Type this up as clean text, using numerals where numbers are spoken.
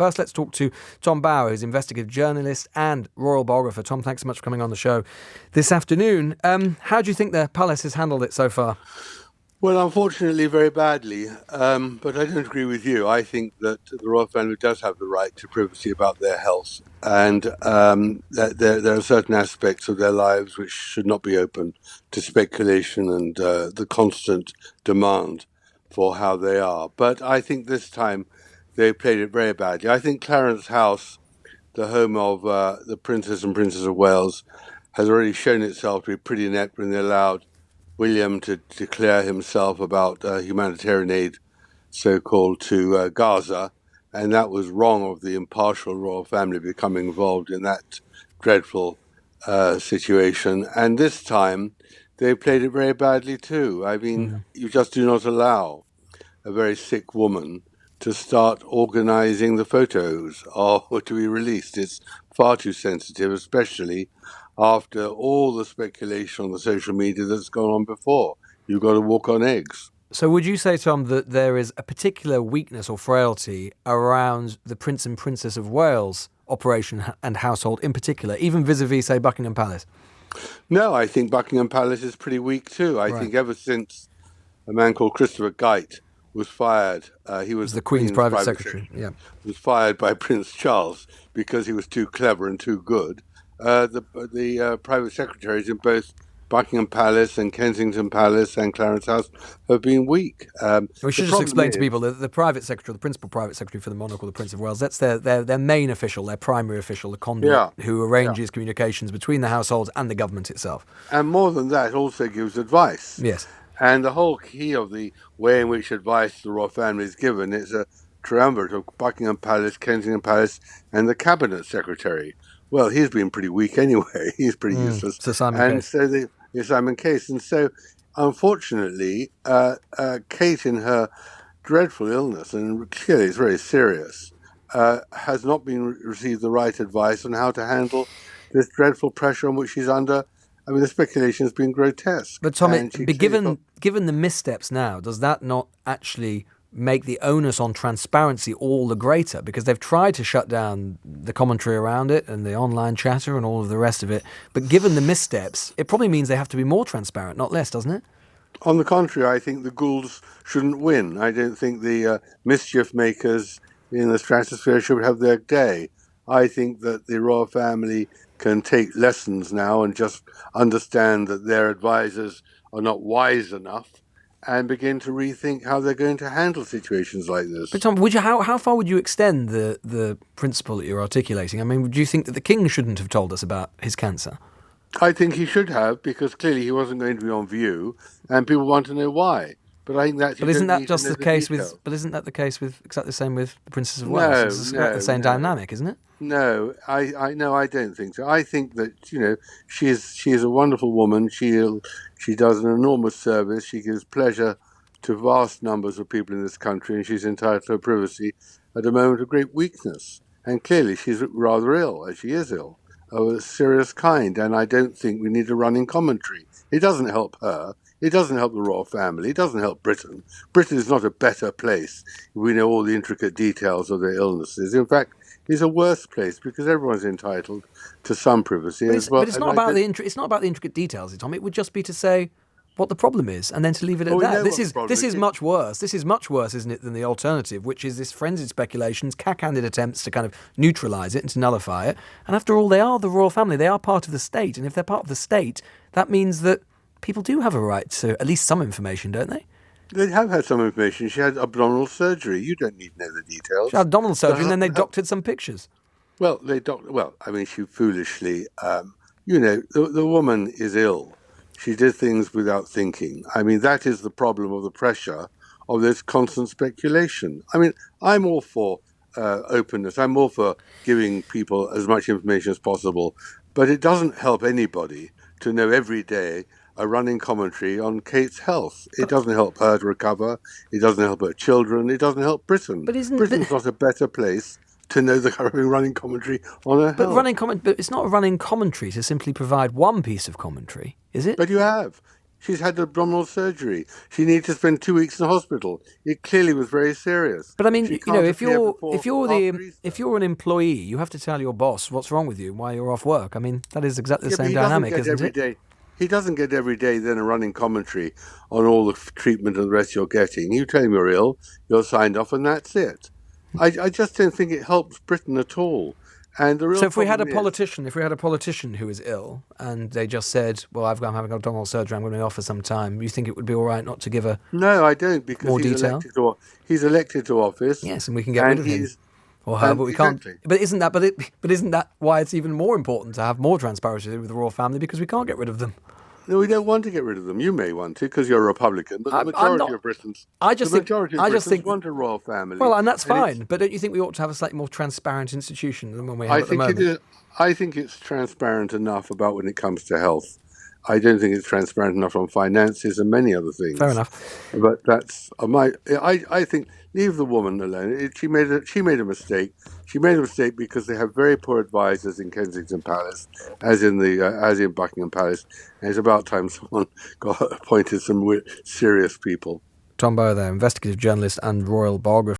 First, let's talk to Tom Bower, who's investigative journalist and royal biographer. Tom, thanks so much for coming on the show this afternoon. How do you think the palace has handled it so far? Well, unfortunately, very badly. But I don't agree with you. I think that the royal family does have the right to privacy about their health, and that there are certain aspects of their lives which should not be open to speculation and the constant demand for how they are. But I think this time they played it very badly. I think Clarence House, the home of the Princess and Princess of Wales, has already shown itself to be pretty inept when they allowed William to declare himself about humanitarian aid, so-called, to Gaza, and that was wrong of the impartial royal family becoming involved in that dreadful situation. And this time, they played it very badly too. I mean, you just do not allow a very sick woman to start organising the photos or to be released. It's far too sensitive, especially after all the speculation on the social media that's gone on before. You've got to walk on eggs. So would you say, Tom, that there is a particular weakness or frailty around the Prince and Princess of Wales operation and household in particular, even vis-a-vis, say, Buckingham Palace? No, I think Buckingham Palace is pretty weak too. I think ever since a man called Christopher Geidt was fired, he was the Queen's private secretary. Yeah, was fired by Prince Charles because he was too clever and too good. The private secretaries in both Buckingham Palace and Kensington Palace and Clarence House have been weak. We should just explain to people that the private secretary, the principal private secretary for the monarch or the Prince of Wales, that's their main official, their primary official, the conduit who arranges communications between the households and the government itself. And more than that, also gives advice. Yes. And the whole key of the way in which advice the royal family is given is a triumvirate of Buckingham Palace, Kensington Palace, and the cabinet secretary. Well, he's been pretty weak anyway. He's pretty useless. So Simon Case. And so, unfortunately, Kate, in her dreadful illness, and clearly it's very serious, has not received the right advice on how to handle this dreadful pressure on which she's under. I mean, the speculation has been grotesque. But Tom, given the missteps now, does that not actually make the onus on transparency all the greater? Because they've tried to shut down the commentary around it and the online chatter and all of the rest of it. But given the missteps, it probably means they have to be more transparent, not less, doesn't it? On the contrary, I think the Goulds shouldn't win. I don't think the mischief makers in the stratosphere should have their day. I think that the royal family can take lessons now and just understand that their advisors are not wise enough and begin to rethink how they're going to handle situations like this. But Tom, how far would you extend the principle that you're articulating? I mean, would you think that the king shouldn't have told us about his cancer? I think he should have, because clearly he wasn't going to be on view, and people want to know why. But I think that's. But isn't that just the case with? But isn't that the case with exactly the same with the Princess of Wales? It's the same dynamic, isn't it? No, I don't think so. I think that she is a wonderful woman. She does an enormous service. She gives pleasure to vast numbers of people in this country, and she's entitled to her privacy at a moment of great weakness. And clearly, she's rather ill, as she is ill, of a serious kind. And I don't think we need a running commentary. It doesn't help her. It doesn't help the royal family. It doesn't help Britain. Britain is not a better place if we know all the intricate details of their illnesses. In fact, it's a worse place because everyone's entitled to some privacy as well. But it's not about the intricate details, Tom. It would just be to say what the problem is and then to leave it at that. This is much worse. This is much worse, isn't it, than the alternative, which is this frenzied speculations, cack-handed attempts to kind of neutralise it and to nullify it. And after all, they are the royal family. They are part of the state. And if they're part of the state, that means that people do have a right to at least some information, don't they? They have had some information. She had abdominal surgery. You don't need to know the details. She had abdominal surgery, and then they doctored some pictures. Well, she foolishly, the woman is ill. She did things without thinking. I mean, that is the problem of the pressure of this constant speculation. I mean, I'm all for openness. I'm all for giving people as much information as possible, but it doesn't help anybody to know every day a running commentary on Kate's health. It doesn't help her to recover. It doesn't help her children. It doesn't help Britain. Britain's not a better place to know the running commentary on her health. But it's not a running commentary to simply provide one piece of commentary, is it? But you have. She's had abdominal surgery. She needs to spend 2 weeks in hospital. It clearly was very serious. But I mean, if you're an employee, you have to tell your boss what's wrong with you while you're off work. I mean, that is exactly the same dynamic, isn't it? He doesn't get every day then a running commentary on all the treatment and the rest you're getting. You tell him you're ill, you're signed off, and that's it. I just don't think it helps Britain at all. And the real so if we had a politician who is ill and they just said, well, I'm having abdominal surgery, I'm going to be off for some time, you think it would be all right not to give a No, I don't, because more detail? He's elected to office. Yes, and we can get rid of him. Or her, but we can't. But isn't that why it's even more important to have more transparency with the royal family, because we can't get rid of them? No, we don't want to get rid of them. You may want to because you're a Republican, but the majority of Britons, want a royal family. Well, and that's fine. But don't you think we ought to have a slightly more transparent institution than when we have at the moment? I think it's transparent enough about when it comes to health. I don't think it's transparent enough on finances and many other things. Fair enough. But that's I think leave the woman alone. She made a mistake. She made a mistake because they have very poor advisors in Kensington Palace, as in Buckingham Palace. And it's about time someone appointed some serious people. Tom Bower there, investigative journalist and royal biographer.